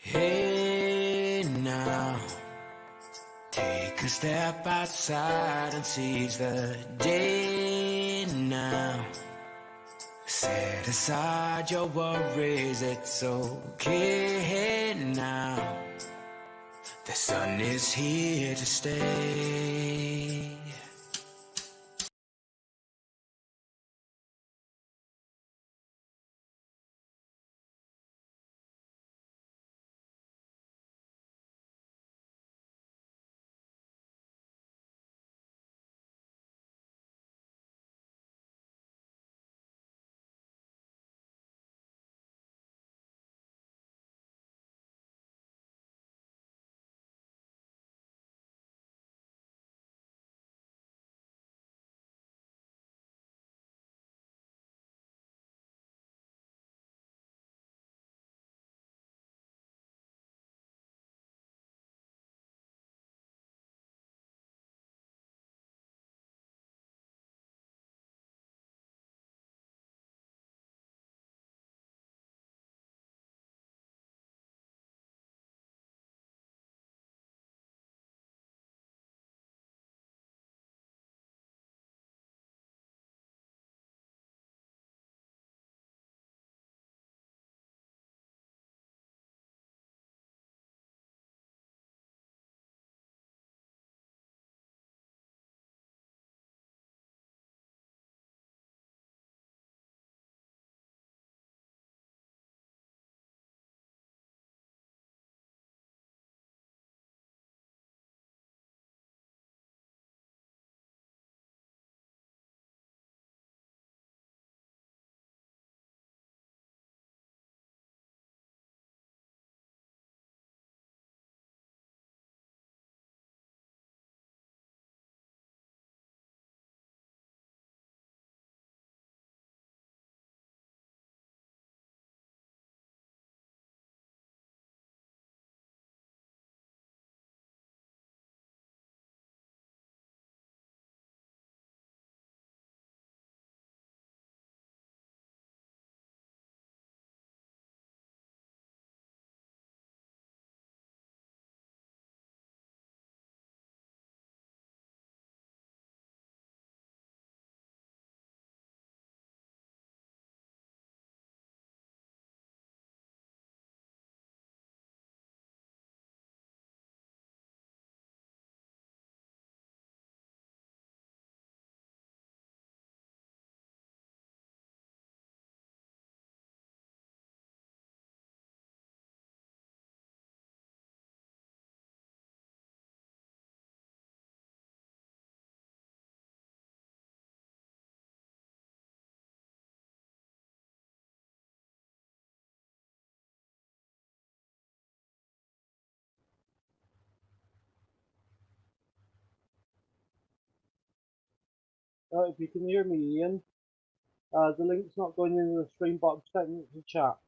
Hey now, take a step outside and seize the day now. Set aside your worries, it's okay now. The sun is here to stay. If you can hear me, Ian, the link's not going into the stream, but I'm sending it to chat.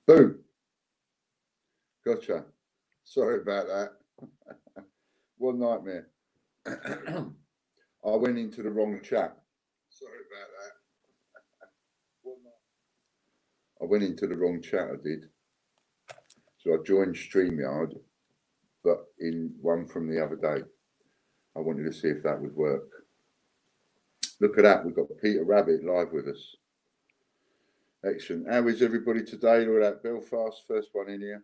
Boom. Gotcha. Sorry about that. What a nightmare. I went into the wrong chat. Sorry about that. I went into the wrong chat, I did. So I joined StreamYard, but in one from the other day. I wanted to see if that would work. Look at that, we've got Peter Rabbit live with us. Excellent. How is everybody today? Look at that, Belfast, first one in here.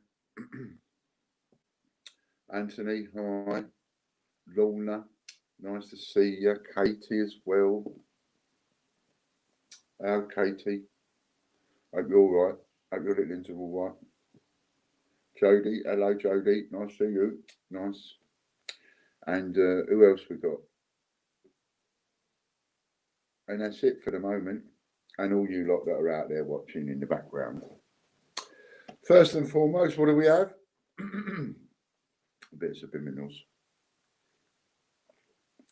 Anthony, hi. Lorna, nice to see you. Katie as well. How, Katie? Hope you're all right. Hope your little ones are all right. Jodie, hello Jodie, nice to see you. Nice. And who else we got? And that's it for the moment. And all you lot that are out there watching in the background. First and foremost, what do we have? A bit of subliminals.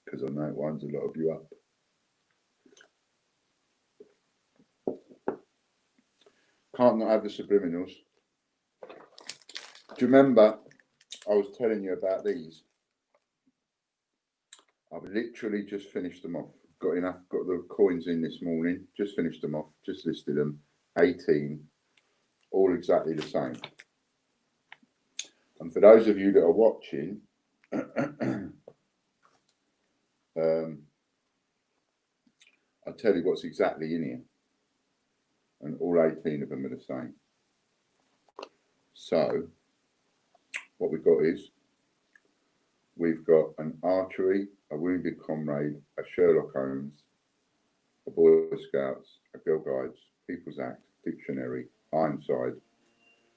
Because I know it winds a lot of you up. Can't not have the subliminals. Do you remember I was telling you about these? I've literally just finished them off. Got the coins in this morning, just finished them off, just listed them, 18, all exactly the same. And for those of you that are watching, I'll tell you what's exactly in here. And all 18 of them are the same. So, what we've got is, we've got an archery, a wounded comrade, a Sherlock Holmes, a Boy Scouts, a Girl Guides, People's Act, Dictionary, Ironside,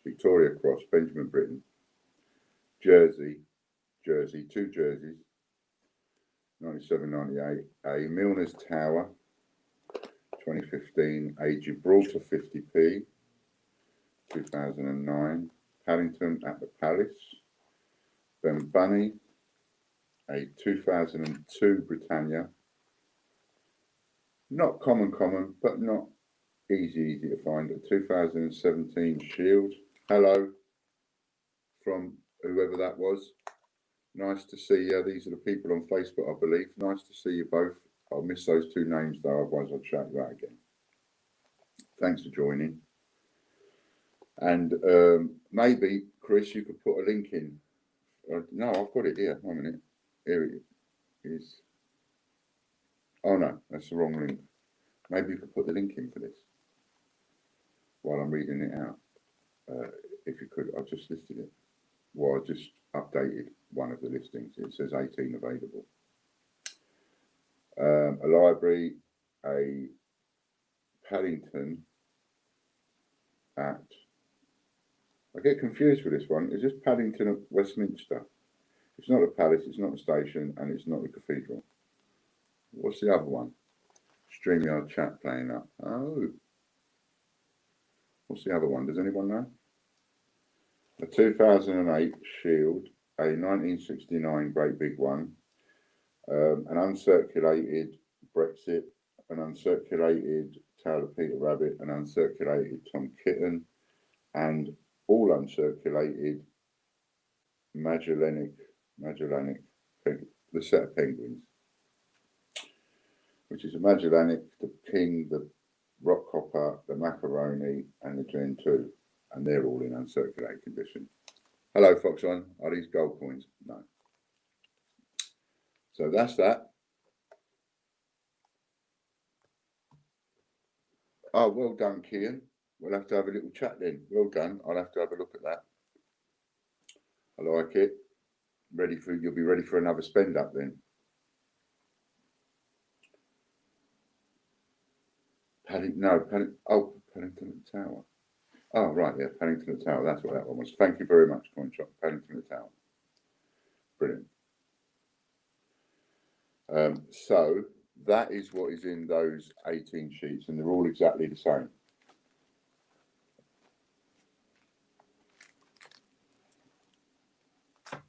Victoria Cross, Benjamin Britten, Jersey, two jerseys, 97-98, a Milner's Tower, 2015, a Gibraltar 50p, 2009, Paddington at the Palace, Ben Bunny, a 2002 Britannia, not common, but not easy to find, a 2017 Shield. Hello from whoever that was. Nice to see you. These are the people on Facebook, I believe. Nice to see you both. I'll miss those two names though, otherwise I'll shout you out again. Thanks for joining. And maybe, Chris, you could put a link in. No, I've got it here. 1 minute. Here it is. Oh no, that's the wrong link. Maybe you could put the link in for this while I'm reading it out. If you could, I've just listed it. Well, I just updated one of the listings. It says 18 available. A library, a Paddington at, I get confused with this one. Is this Paddington at Westminster? It's not a palace, it's not a station, and it's not a cathedral. What's the other one? StreamYard chat playing up. Oh. What's the other one? Does anyone know? A 2008 Shield, a 1969 great big one, an uncirculated Brexit, an uncirculated Tale of Peter Rabbit, an uncirculated Tom Kitten, and all uncirculated Magellanic, the set of penguins, which is a Magellanic, the King, the Rockhopper, the Macaroni, and the Gen 2, and they're all in uncirculated condition. Hello, Foxon. Are these gold coins? No. So that's that. Oh, well done, Kian. We'll have to have a little chat then. Well done. I'll have to have a look at that. I like it. You'll be ready for another spend up then. Paddington Tower. Oh, right, yeah, Paddington Tower. That's what that one was. Thank you very much, Coin Shop. Paddington Tower. Brilliant. So that is what is in those 18 sheets, and they're all exactly the same.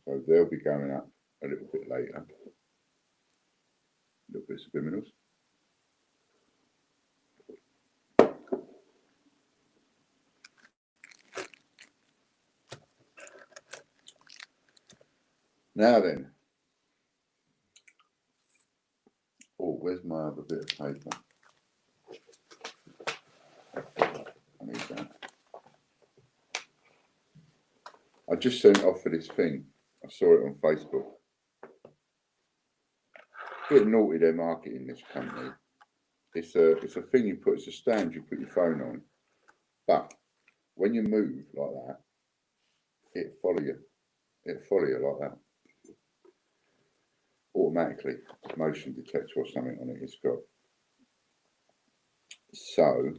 So they'll be going up a little bit later. A little bit of subliminals. Now then. Oh, where's my other bit of paper? I need that. I just sent off for this thing. I saw it on Facebook. Bit naughty they're marketing this company. It's a thing you put, it's a stand you put your phone on. But when you move like that, it'll follow you. It'll follow you like that. Automatically. Motion detector or something on it it's got. So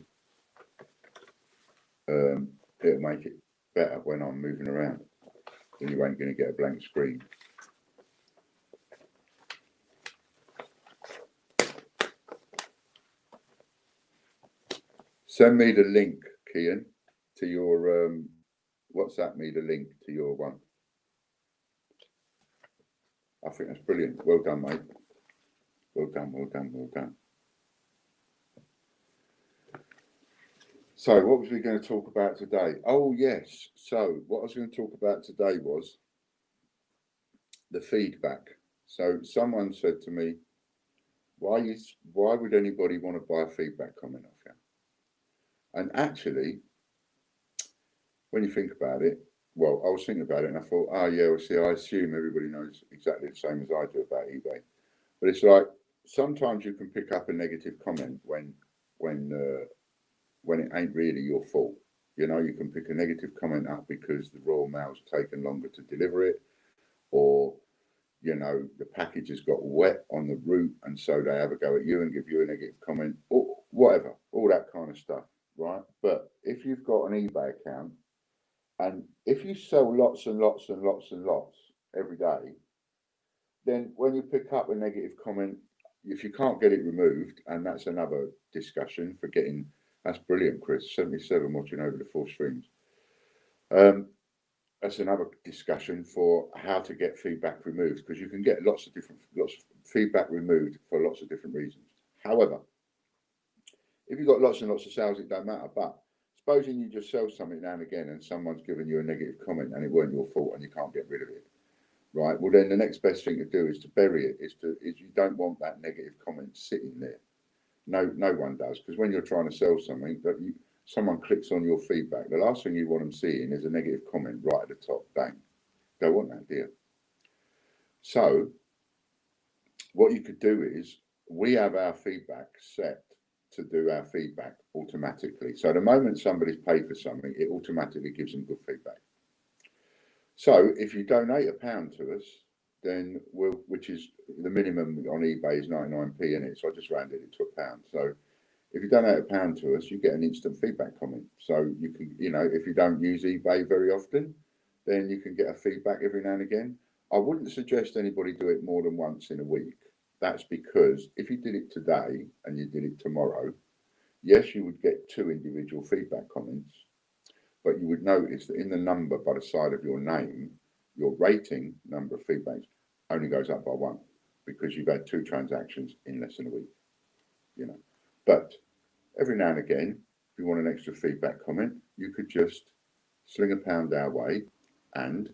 it'll make it better when I'm moving around. Then you ain't going to get a blank screen. Send me the link, Kian, to your WhatsApp me the link to your one. I think that's brilliant. Well done, mate. Well done, well done, well done. So what was we going to talk about today? Oh, yes. So what I was going to talk about today was the feedback. So someone said to me, why would anybody want to buy a feedback comment off you? And actually, when you think about it, well, I was thinking about it and I thought, oh yeah, well, see, I assume everybody knows exactly the same as I do about eBay. But it's like, sometimes you can pick up a negative comment when it ain't really your fault. You know, you can pick a negative comment up because the Royal Mail's taken longer to deliver it, or, you know, the package has got wet on the route and so they have a go at you and give you a negative comment, or whatever, all that kind of stuff, right? But if you've got an eBay account, and if you sell lots and lots and lots and lots every day, then when you pick up a negative comment, if you can't get it removed, and that's another discussion for getting, that's brilliant, Chris, 77 watching over the 4 streams. That's another discussion for how to get feedback removed, because you can get lots of feedback removed for lots of different reasons. However, if you've got lots and lots of sales, it don't matter. But supposing you just sell something now and again and someone's given you a negative comment and it weren't your fault and you can't get rid of it, right? Well, then the next best thing to do is to bury it. Is you don't want that negative comment sitting there. No one does, because when you're trying to sell something, someone clicks on your feedback, the last thing you want them seeing is a negative comment right at the top. Bang. Don't want that, do you? So what you could do is, we have our feedback set to do our feedback automatically. So the moment somebody's paid for something, it automatically gives them good feedback. So if you donate £1 to us, then which is the minimum on eBay is 99p in it, so I just rounded it to £1. So if you donate £1 to us, you get an instant feedback comment. So you can, you know, if you don't use eBay very often, then you can get a feedback every now and again. I wouldn't suggest anybody do it more than once in a week. That's because if you did it today and you did it tomorrow, yes, you would get 2 individual feedback comments, but you would notice that in the number by the side of your name, your rating number of feedbacks only goes up by 1, because you've had 2 transactions in less than a week, you know. But every now and again, if you want an extra feedback comment, you could just sling £1 our way and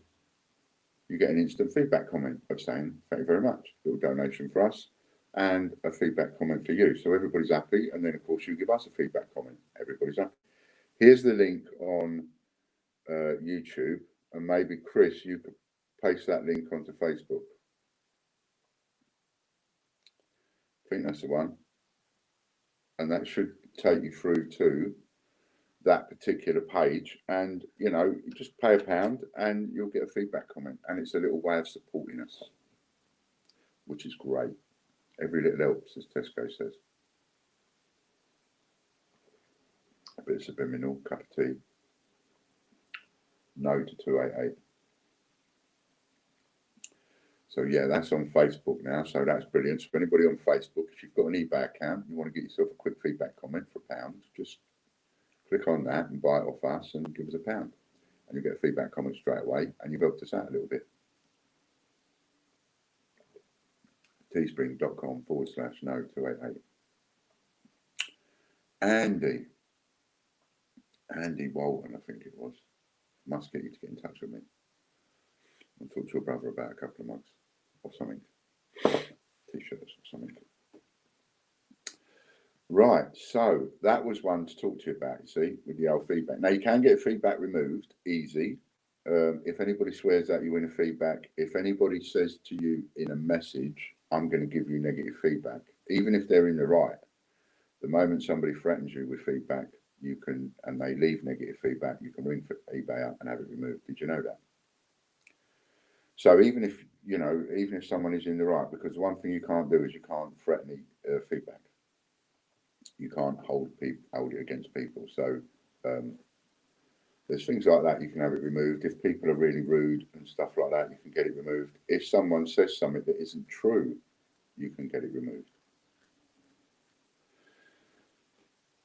you get an instant feedback comment of saying, thank you very much, little donation for us, and a feedback comment for you. So everybody's happy. And then, of course, you give us a feedback comment. Everybody's happy. Here's the link on YouTube. And maybe, Chris, you could paste that link onto Facebook. I think that's the one. And that should take you through to that particular page, and you know, you just pay £1 and you'll get a feedback comment, and it's a little way of supporting us, which is great. Every little helps, as Tesco says. A bit of subliminal, cup of tea. No to 288. So yeah, that's on Facebook now, so that's brilliant. So anybody on Facebook, if you've got an eBay account, you want to get yourself a quick feedback comment for £1, just click on that and buy it off us and give us £1, and you get a feedback comment straight away, and you've helped us out a little bit. teespring.com/no288. Andy Walton, I think it was. Must get you to get in touch with me. I'll talk to your brother about a couple of mugs or something. T-shirts or something. Right, so that was one to talk to you about, you see, with the old feedback. Now, you can get feedback removed, easy. if anybody swears at you in a feedback, if anybody says to you in a message, I'm going to give you negative feedback, even if they're in the right, the moment somebody threatens you with feedback, you can, and they leave negative feedback, you can ring for eBay up and have it removed. Did you know that? So even if, you know, even if someone is in the right, because one thing you can't do is you can't threaten feedback. You can't hold it against people. So there's things like that, you can have it removed. If people are really rude and stuff like that, you can get it removed. If someone says something that isn't true, you can get it removed.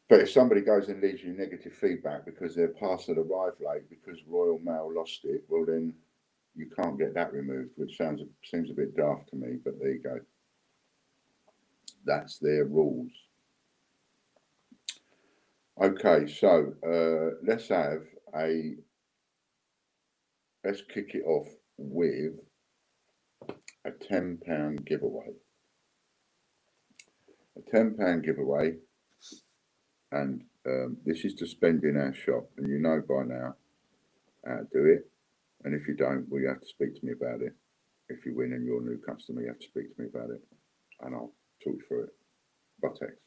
But if somebody goes and leaves you negative feedback because their parcel arrived late because Royal Mail lost it, well then you can't get that removed, which seems a bit daft to me, but there you go. That's their rules. Okay, so let's kick it off with a £10 giveaway. A £10 giveaway, and this is to spend in our shop, and you know by now how to do it. And if you don't, well, you have to speak to me about it. If you win and you're a new customer, you have to speak to me about it, and I'll talk you through it by text.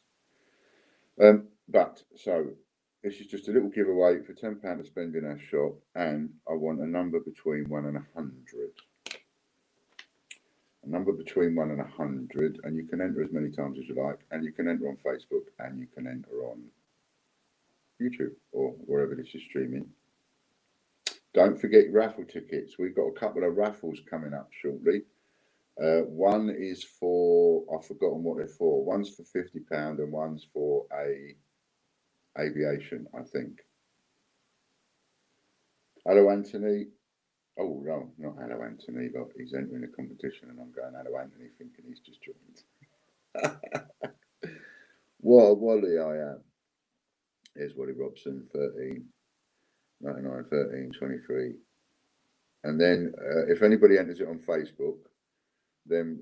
But so this is just a little giveaway for £10 to spend in our shop, and I want a number between 1 and 100. A number between 1 and 100, and you can enter as many times as you like, and you can enter on Facebook, and you can enter on YouTube or wherever this is streaming. Don't forget your raffle tickets. We've got a couple of raffles coming up shortly. One is for, I've forgotten what they're for. One's for £50 and one's for a aviation, I think. Hello, Anthony. Oh, no, not hello, Anthony, but he's entering a competition and I'm going, hello, Anthony, thinking he's just joined. What a wally I am. Here's Wally Robson, 13, 99, 13, 23. And then if anybody enters it on Facebook, then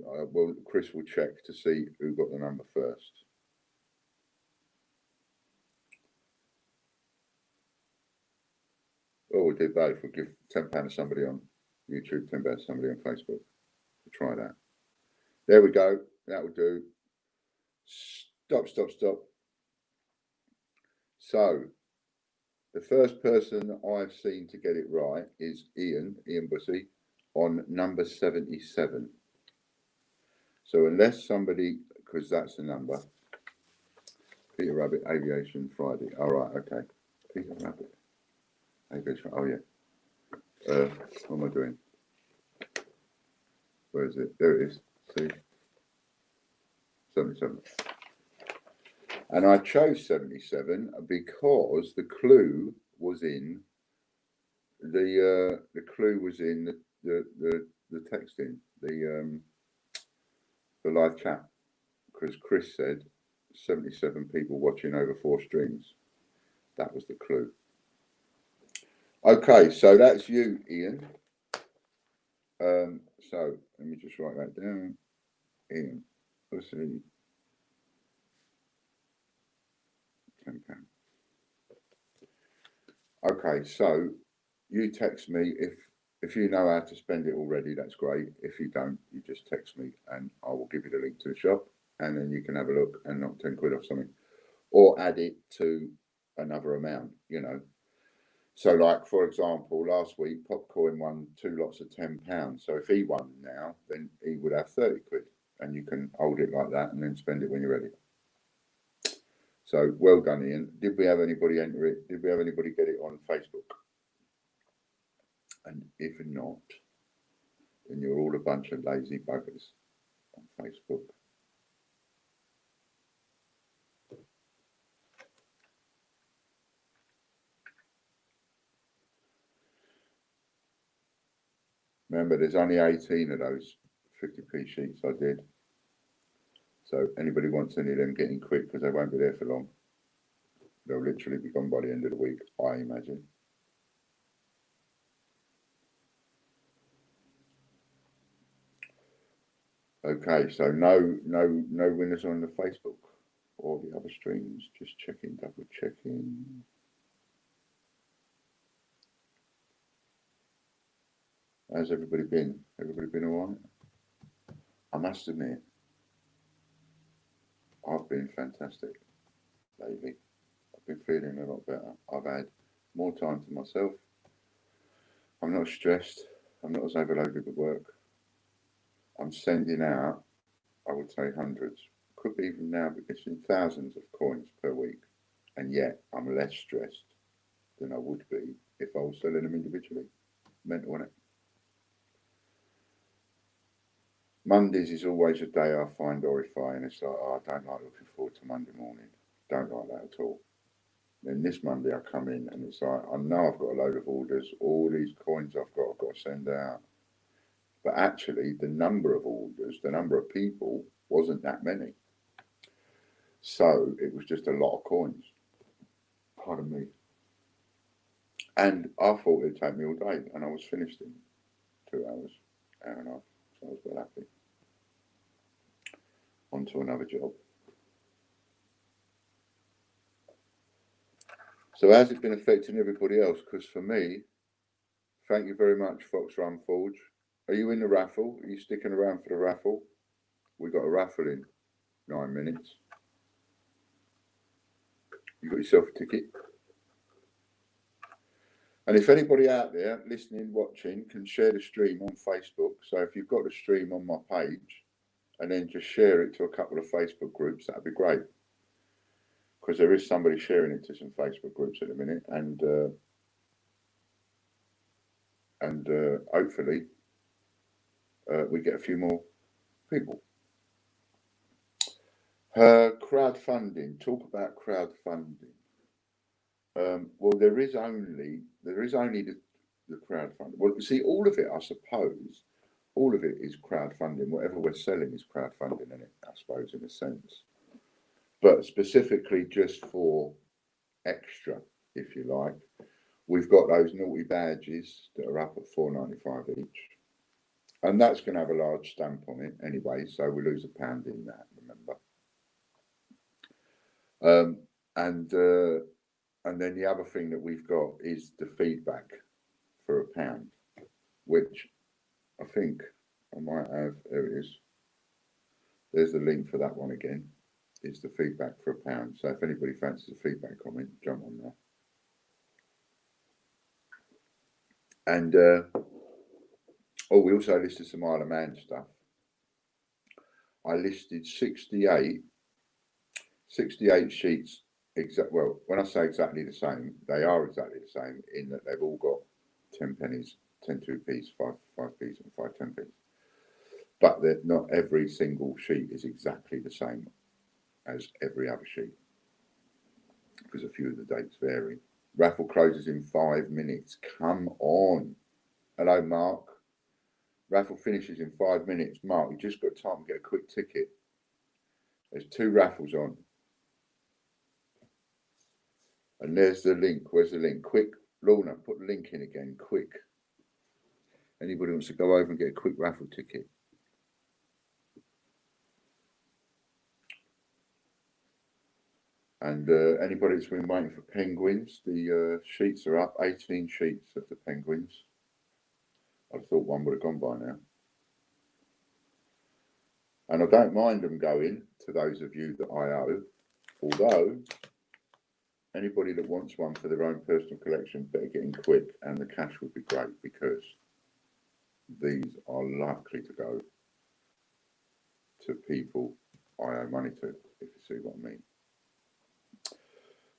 Chris will check to see who got the number first. Or we'll do both. We'll give £10 to somebody on YouTube, £10 to somebody on Facebook. We'll try that. There we go. That will do. Stop. So, the first person I've seen to get it right is Ian Bussey, on number 77. So unless somebody, because that's the number, Peter Rabbit, Aviation Friday. All right, okay. Peter Rabbit, Aviation, oh yeah. What am I doing? Where is it? There it is. See? 77. And I chose 77 because the clue was in the texting, the live chat, because Chris said 77 people watching over 4 streams. That was the clue. Okay, so that's you, Ian. So let me just write that down. Ian, let's see. £10. Okay, so you text me if you know how to spend it already. That's great. If you don't, you just text me, and I will give you the link to the shop, and then you can have a look and knock 10 quid off something, or add it to another amount. You know. So, like for example, last week Popcorn won 2 lots of £10. So if he won now, then he would have 30 quid, and you can hold it like that and then spend it when you're ready. So well done, Ian. Did we have anybody enter it? Did we have anybody get it on Facebook? And if not, then you're all a bunch of lazy buggers on Facebook. Remember, there's only 18 of those 50p sheets I did. So anybody wants any of them, get in quick, because they won't be there for long. They'll literally be gone by the end of the week, I imagine. Okay, so no winners on the Facebook or the other streams. Just checking, double checking. How's everybody been? Everybody been all right? I must admit, I've been fantastic lately. I've been feeling a lot better. I've had more time to myself. I'm not stressed. I'm not as overloaded with work. I'm sending out, I would say hundreds, could be even now, but it's in thousands of coins per week. And yet I'm less stressed than I would be if I was selling them individually. Mental, isn't it? Mondays is always a day I find horrifying. It's like, oh, I don't like looking forward to Monday morning. Don't like that at all. Then this Monday I come in and it's like, I know I've got a load of orders, all these coins I've got to send out. But actually, the number of orders, the number of people wasn't that many. So it was just a lot of coins. Pardon me. And I thought it'd take me all day, and I was finished in 2 hours, hour and a half. So I was well happy. On to another job. So how's it been affecting everybody else? Because for me, thank you very much, Fox Run Forge. Are you in the raffle? Are you sticking around for the raffle? We got a raffle in 9 minutes. You got yourself a ticket. And if anybody out there listening, watching, can share the stream on Facebook. So if you've got the stream on my page, and then just share it to a couple of Facebook groups, that'd be great. Because there is somebody sharing it to some Facebook groups at the minute, and hopefully we get a few more people. Crowdfunding. Talk about crowdfunding. Well, there is only the crowdfunding. Well, see, all of it, I suppose, all of it is crowdfunding. Whatever we're selling is crowdfunding in it, I suppose, in a sense. But specifically just for extra, if you like, we've got those naughty badges that are up at £4.95 each. And that's going to have a large stamp on it anyway, so we lose £1 in that, remember. And then the other thing that we've got is the feedback for £1, which I think I might have. There it is. There's the link for that one again. It's the feedback for £1. So if anybody fancies a feedback comment, jump on there. And we also listed some Isle of Man stuff. I listed 68 sheets. Well, when I say exactly the same, they are exactly the same in that they've all got 10 pennies, 10 2p's, 5p's, and 5 10p's. But that not every single sheet is exactly the same as every other sheet, because a few of the dates vary. Raffle closes in 5 minutes. Come on. Hello, Mark. Raffle finishes in 5 minutes. Mark, you just got time to get a quick ticket. There's 2 raffles on. And there's the link. Where's the link? Quick, Lorna, put the link in again, quick. Anybody wants to go over and get a quick raffle ticket? And anybody that's been waiting for penguins, the sheets are up, 18 sheets of the penguins. I thought one would have gone by now. And I don't mind them going to those of you that I owe, although anybody that wants one for their own personal collection better get in quick, and the cash would be great, because these are likely to go to people I owe money to, if you see what I mean.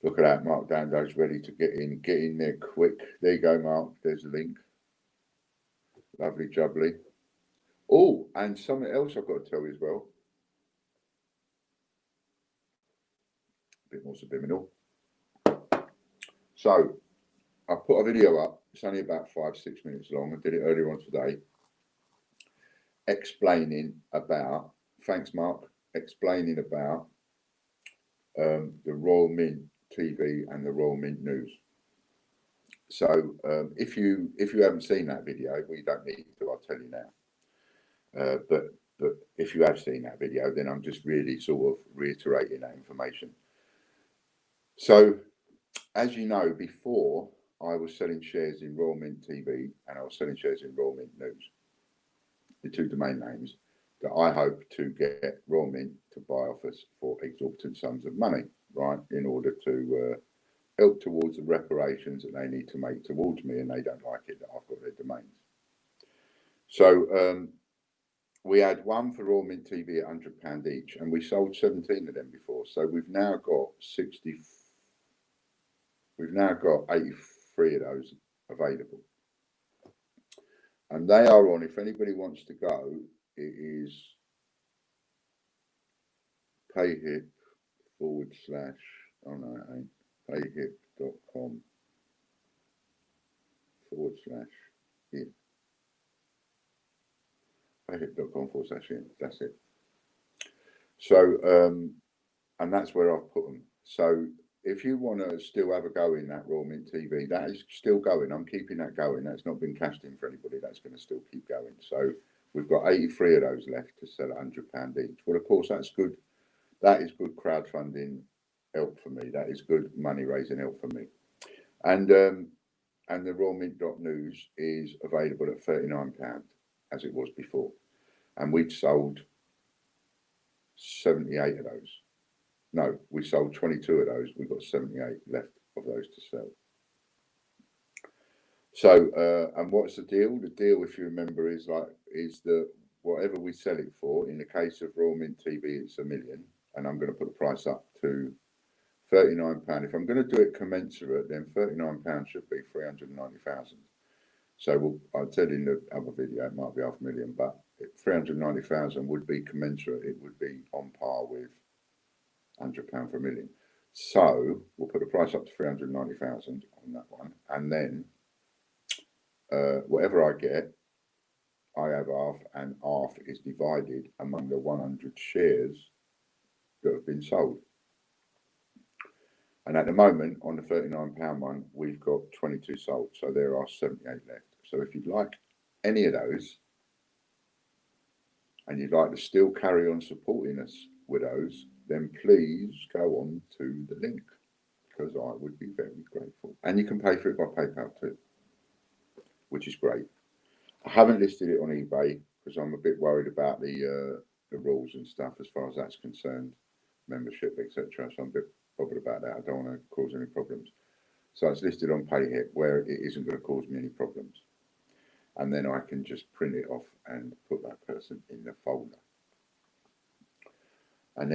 Look at that, Mark Dando's ready to get in there quick. There you go, Mark, there's the link. Lovely jubbly. Oh, and something else I've got to tell you as well. A bit more subliminal. So, I put a video up. It's only about 5-6 minutes long. I did it earlier on today. Explaining about, thanks Mark, explaining about the Royal Mint TV and the Royal Mint News. So if you haven't seen that video, well, you don't need to, I'll tell you now. But if you have seen that video, then I'm just really sort of reiterating that information. So, as you know, before I was selling shares in Royal Mint TV and I was selling shares in Royal Mint News, the two domain names that I hope to get Royal Mint to buy off us for exorbitant sums of money, right, in order to help towards the reparations that they need to make towards me, and they don't like it that I've got their domains. So we had one for Royal Mint TV at £100 each, and we sold 17 of them before. So we've now got 60. We've now got 83 of those available, and they are on. If anybody wants to go, it is payhip / oh no, it ain't payhip.com / yeah, payhip.com / yeah, that's it. So and that's where I've put them. So if you want to still have a go in that Royal Mint TV, that is still going. I'm keeping that going. That's not been cashed in for anybody. That's going to still keep going. So we've got 83 of those left to sell at £100 each. Well, of course, that's good. That is good crowdfunding help for me. That is good money raising help for me. And the Royal Mint.news is available at £39 as it was before. And we'd sold 78 of those. No, we sold 22 of those. We've got 78 left of those to sell. So, and what's the deal? The deal, if you remember, is that whatever we sell it for, in the case of Royal Mint TV, it's $1 million, and I'm going to put the price up to £39. If I'm going to do it commensurate, then £39 should be 390,000. So I said in the other video, it might be $500,000, but 390,000 would be commensurate. It would be on par with £100 for $1 million. So we'll put the price up to 390,000 on that one, and then whatever I get, I have half, and half is divided among the 100 shares that have been sold. And at the moment, on the £39 one, we've got 22 sold, so there are 78 left. So if you'd like any of those, and you'd like to still carry on supporting us with those, then please go on to the link, because I would be very grateful. And you can pay for it by PayPal too, which is great. I haven't listed it on eBay because I'm a bit worried about the rules and stuff as far as that's concerned, membership, etc. So I'm a bit bothered about that. I don't want to cause any problems. So it's listed on PayHip where it isn't going to cause me any problems. And then I can just print it off and put that person in the folder. And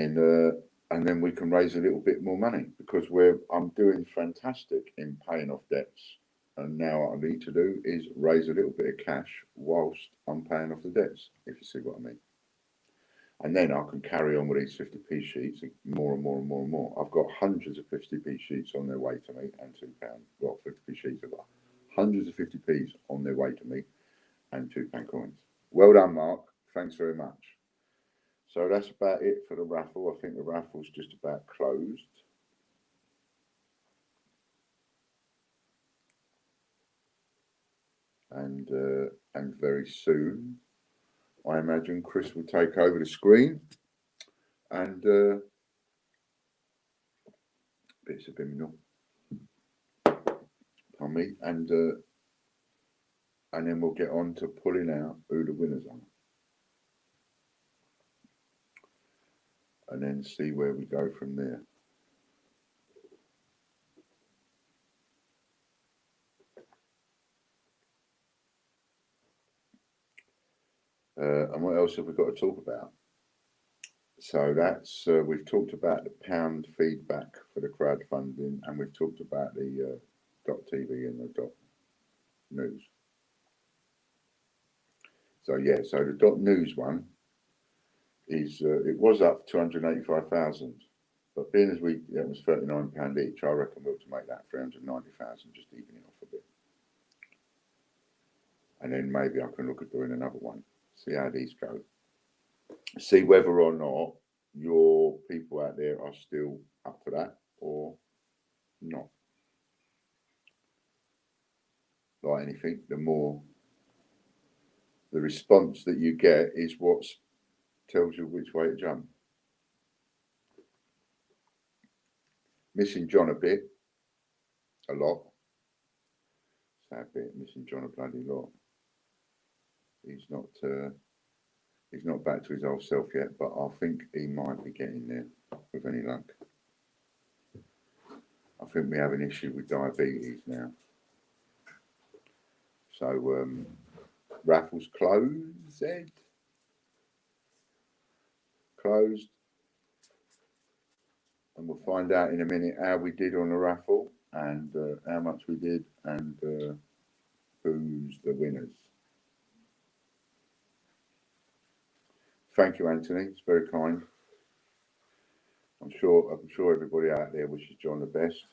then we can raise a little bit more money, because I'm doing fantastic in paying off debts. And now what I need to do is raise a little bit of cash whilst I'm paying off the debts, if you see what I mean. And then I can carry on with these 50p sheets, more and more and more and more. I've got hundreds of 50p sheets on their way to me, and £2. Well, 50p sheets, I've got hundreds of 50p's on their way to me, and £2 coins. Well done, Mark. Thanks very much. So that's about it for the raffle. I think the raffle's just about closed. And very soon, I imagine Chris will take over the screen, and bit subliminal, pardon me, and then we'll get on to pulling out who the winners are, and then see where we go from there. And what else have we got to talk about? So that's we've talked about the pound feedback for the crowdfunding, and we've talked about the .tv and the .news. So yeah, so the .news one is it was up 285,000, but being as it was £39 each, I reckon we'll to make that 390,000, just even it off a bit, and then maybe I can look at doing another one. See how these go. See whether or not your people out there are still up for that or not. Like anything, the response that you get is what tells you which way to jump. Missing John a lot. sad bit, missing John a bloody lot. He's not back to his old self yet, but I think he might be getting there with any luck. I think we have an issue with diabetes now. So raffles closed, Ed? Closed. And we'll find out in a minute how we did on the raffle and how much we did and who's the winners. Thank you, Anthony. It's very kind. I'm sure everybody out there wishes John the best.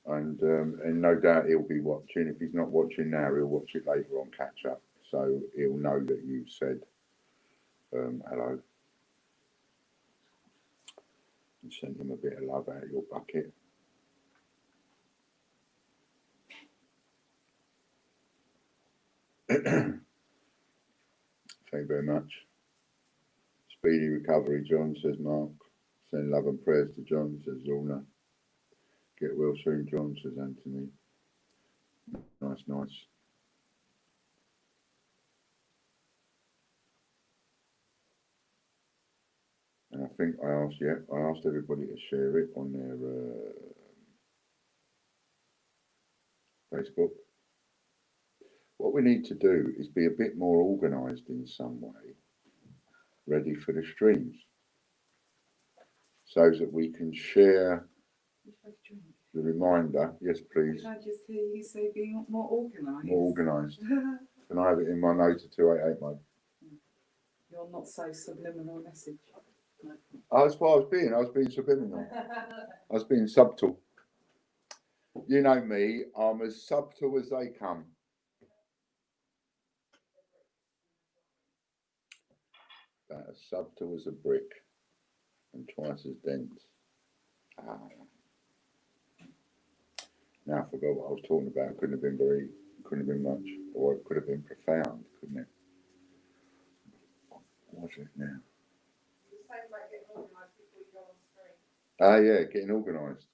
And no doubt he'll be watching. If he's not watching now, he'll watch it later on catch up. So he'll know that you said hello. And send him a bit of love out of your bucket. Thank you very much. Speedy recovery, John, says Mark. Send love and prayers to John, says Lorna. Get well soon, John, says Anthony. Nice, nice. And I think I asked everybody to share it on their Facebook. What we need to do is be a bit more organised in some way, ready for the streams, so that we can share the reminder. Yes, please. Can I just hear you say being more organised? More organised. Can I have it in my note of 288 mode? You're not so subliminal message. Oh, that's what I was being subliminal. I was being subtle. You know me, I'm as subtle as they come. About as subtle as a brick and twice as dense. Now I forgot what I was talking about. Couldn't have been much, or it could have been profound, couldn't it? What's it now? Yeah, getting organised.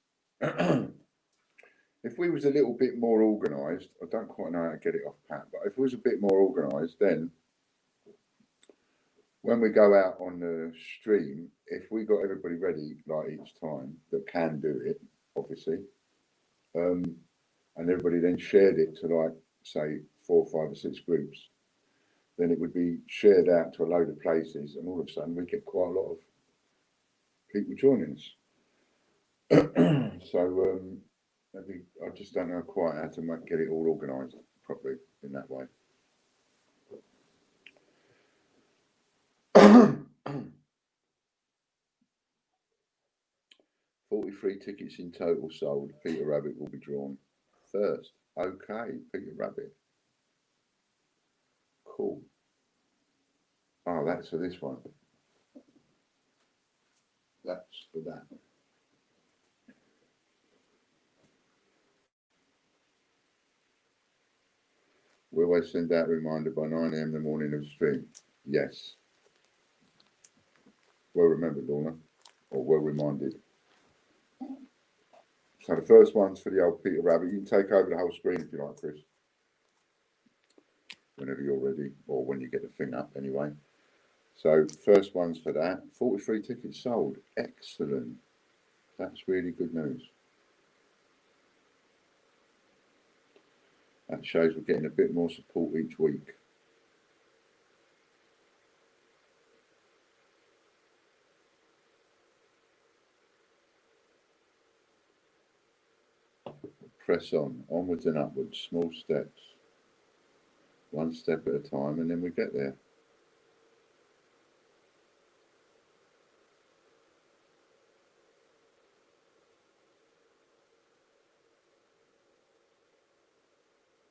If we was a little bit more organised, I don't quite know how to get it off pat, but if we was a bit more organised, then when we go out on the stream, if we got everybody ready like each time that can do it, obviously, and everybody then shared it to like say 4, 5 or 6 groups, then it would be shared out to a load of places, and all of a sudden we get quite a lot of people joining us. So maybe I just don't know quite how to get it all organised properly in that way. $43 tickets in total sold. Peter Rabbit will be drawn first. Okay, Peter Rabbit. Cool. Oh, that's for this one. That's for that. We always send out a reminder by 9 AM the morning of the stream. Yes. Well remembered, Lorna, or well reminded. So the first one's for the old Peter Rabbit. You can take over the whole screen if you like, Chris. Whenever you're ready, or when you get the thing up anyway. So first one's for that. 43 tickets sold. Excellent. That's really good news. That shows we're getting a bit more support each week. Press on, onwards and upwards, small steps. One step at a time, and then we get there.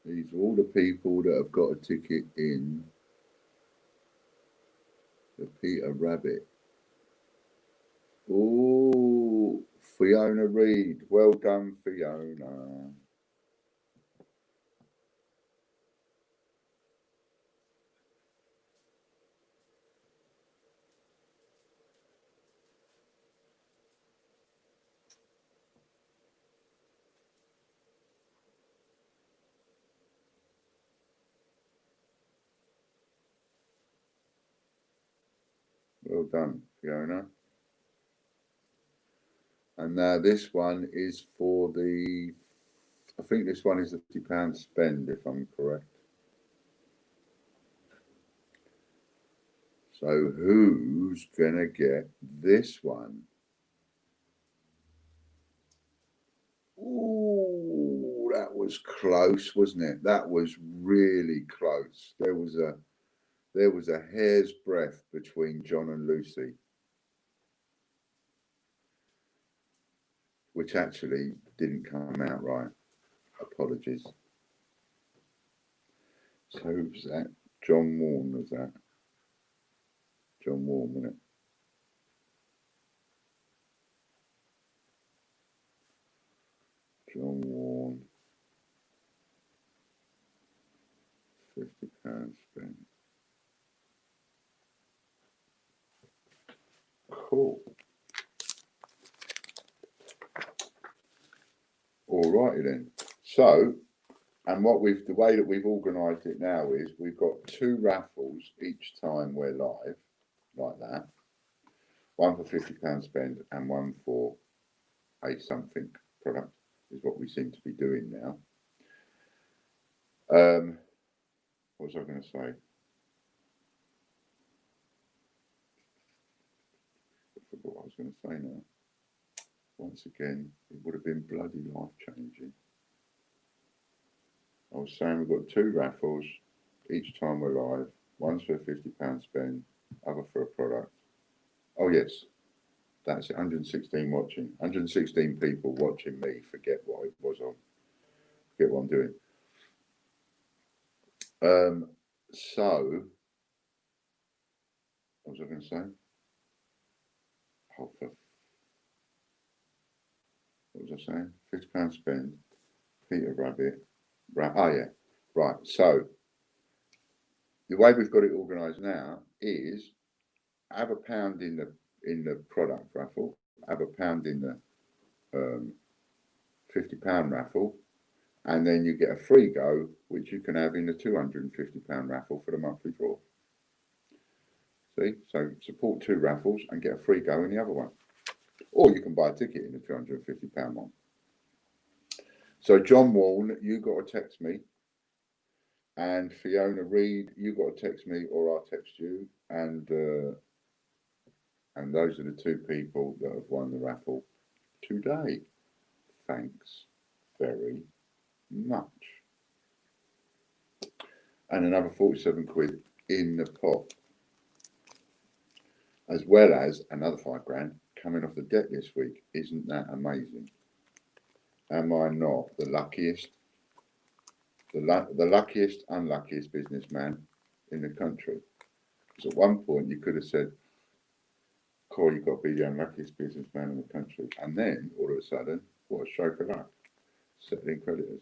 These are all the people that have got a ticket in the Peter Rabbit. Oh, Fiona Reid. Well done, Fiona. Well done, Fiona. And now this one is for the, I think this one is a £50 spend, if I'm correct. So who's gonna get this one? Ooh, that was close, wasn't it? That was really close. There was a hair's breadth between John and Lucy, which actually didn't come out right. Apologies. So who's that? John Warren, was that? John Warren, wasn't it? John Warren. £50 spent. Cool. Alrighty then. So, and the way that we've organised it now is we've got 2 raffles each time we're live, like that. One for £50 spend and one for a something product is what we seem to be doing now. What was I going to say? I forgot what I was going to say now. Once again, it would have been bloody life changing. I was saying we've got 2 raffles each time we're live. One's for a £50 spend, other for a product. Oh yes, that's it. 116 watching. 116 people watching me forget what it was on. Forget what I'm doing. So, what was I going to say? Oh, what was I saying? £50 spend. Peter Rabbit. Right. Oh yeah. Right. So the way we've got it organised now is have £1 in the product raffle, have £1 in the £50 raffle, and then you get a free go, which you can have in the £250 raffle for the monthly draw. See, so support 2 raffles and get a free go in the other one, or you can buy a ticket in the £250 one. So John Warren, you got to text me. And Fiona Reed, you got to text me or I'll text you. And those are the 2 people that have won the raffle today. Thanks very much. And another 47 quid in the pot, as well as another 5 grand coming off the deck this week. Isn't that amazing? Am I not the luckiest? The luckiest, unluckiest businessman in the country. Because at one point you could have said, Corey, you've got to be the unluckiest businessman in the country. And then all of a sudden, what a stroke of luck. Settling creditors.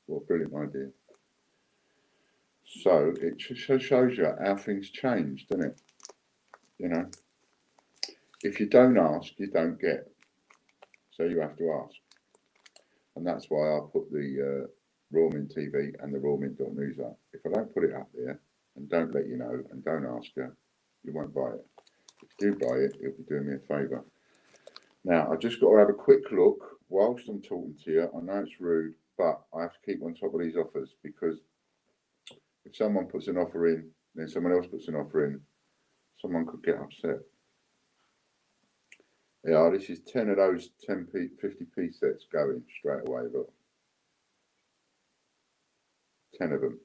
What a brilliant idea. So it shows you how things change, doesn't it? You know, if you don't ask, you don't get. So you have to ask. And that's why I put the Rawmint TV and the rawmint.news up. If I don't put it up there and don't let you know and don't ask you, you won't buy it. If you do buy it, it'll be doing me a favour. Now, I've just got to have a quick look whilst I'm talking to you. I know it's rude, but I have to keep on top of these offers, because if someone puts an offer in, then someone else puts an offer in, someone could get upset. Yeah, this is 10 of those 10p, 50p sets going straight away, look. 10 of them.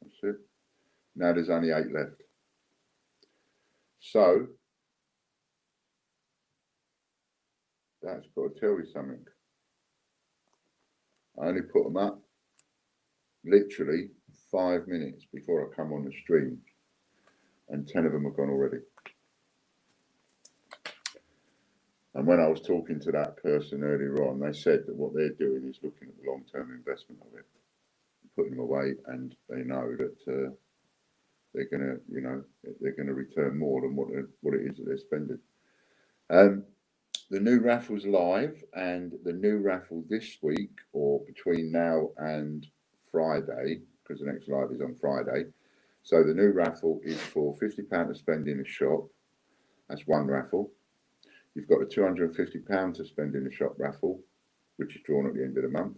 That's it. Now there's only 8 left. So, that's got to tell you something. I only put them up literally 5 minutes before I come on the stream, and 10 of them have gone already. And when I was talking to that person earlier on, they said that what they're doing is looking at the long-term investment of it, putting them away, and they know that they're going to, you know, they're going to return more than what it is that they're spending. The new raffle's live, and the new raffle this week, or between now and Friday, because the next live is on Friday. So the new raffle is for £50 to spend in a shop. That's one raffle. You've got a £250 to spend in a shop raffle, which is drawn at the end of the month.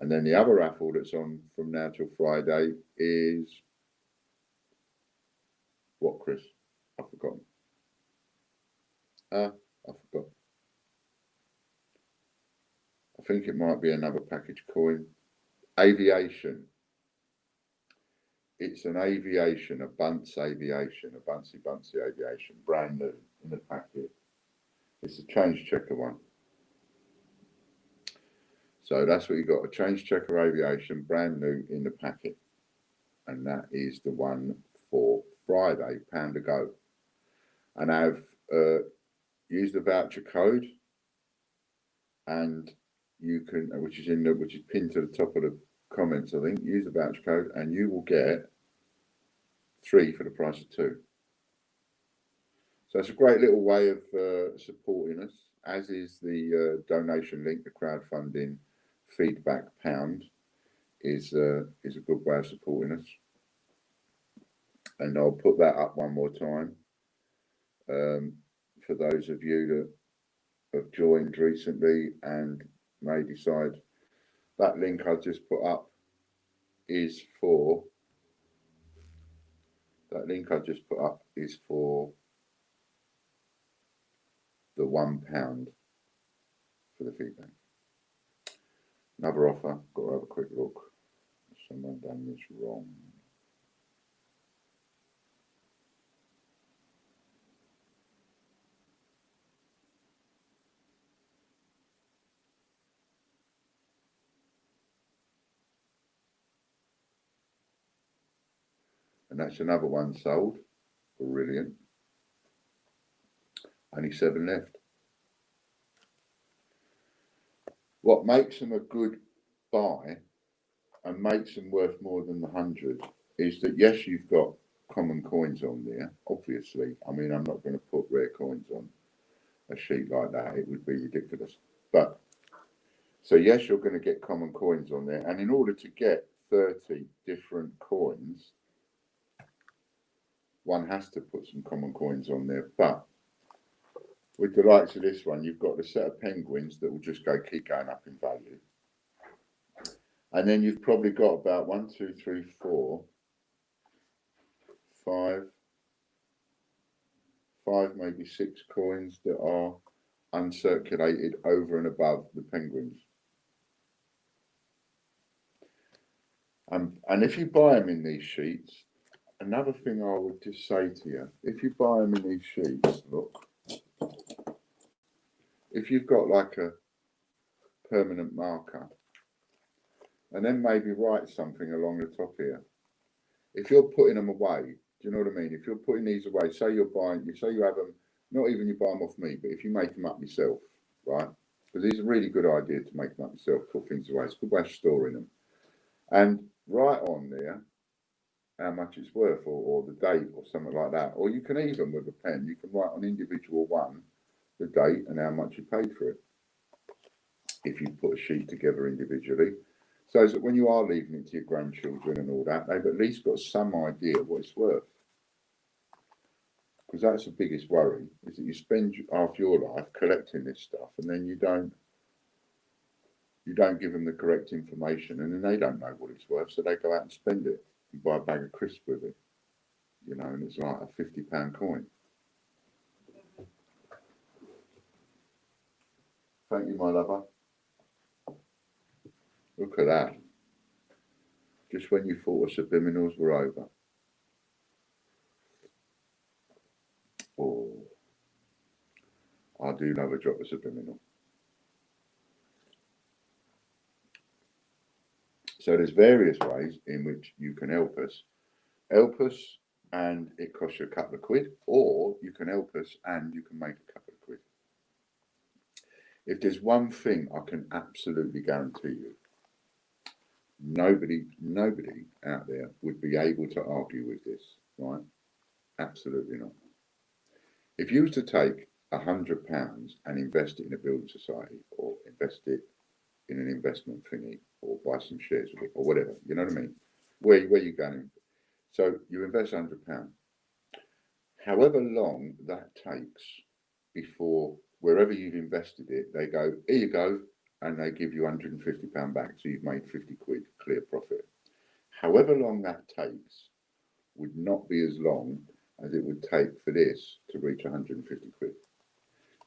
And then the other raffle that's on from now till Friday is what, Chris? I've forgotten. I forgot. I think it might be another package coin. Aviation. It's an aviation, a Bunce aviation, a Buncey aviation, brand new in the packet. It's a change checker one. So that's what you got, a change checker aviation, brand new in the packet. And that is the one for Friday, £1 to go. And I've used the voucher code, and you can, which is pinned to the top of the comments, I think. Use the voucher code and you will get 3 for the price of 2. So it's a great little way of supporting us, as is the donation link, the crowdfunding feedback £1 is a good way of supporting us. And I'll put that up one more time for those of you that have joined recently and may decide. That link I just put up is for the £1 for the feedback. Another offer, got to have a quick look. Someone done this wrong. And that's another one sold. Brilliant. Only 7 left. What makes them a good buy and makes them worth more than the 100 is that, yes, you've got common coins on there, obviously. I mean, I'm not going to put rare coins on a sheet like that. It would be ridiculous. But, so yes, you're going to get common coins on there. And in order to get 30 different coins, one has to put some common coins on there. But with the likes of this one, you've got a set of penguins that will just keep going up in value. And then you've probably got about 1, 2, 3, 4, 5, maybe 6 coins that are uncirculated over and above the penguins. And if you buy them in these sheets, another thing I would just say to you, if you buy them in these sheets, look, if you've got like a permanent marker, and then maybe write something along the top here. If you're putting them away, do you know what I mean? If you're putting these away, say you have them, not even you buy them off me, but if you make them up yourself, right? Because it's a really good idea to make them up yourself, put things away. It's a good way of storing them. And write on there how much it's worth, or the date, or something like that. Or you can even, with a pen, you can write on individual one the date and how much you paid for it, if you put a sheet together individually. So that when you are leaving it to your grandchildren and all that, they've at least got some idea what it's worth. Because that's the biggest worry, is that you spend half your life collecting this stuff and then you don't give them the correct information, and then they don't know what it's worth, so they go out and spend it and buy a bag of crisps with it, you know, and it's like a £50 coin. Thank you, my lover. Look at that. Just when you thought subliminals were over. Oh, I do love a drop of subliminal. So there's various ways in which you can help us, and it costs you a couple of quid, or you can help us and you can make a couple of quid. If there's one thing I can absolutely guarantee you, nobody out there would be able to argue with this, right? Absolutely not. If you was to take £100 and invest it in a building society, or invest it in an investment thingy, or buy some shares with it, or whatever, you know what I mean? where you going? So you invest £100. However long that takes before wherever you've invested it, they go, here you go, and they give you £150 back. So you've made 50 quid clear profit. However long that takes would not be as long as it would take for this to reach 150 quid.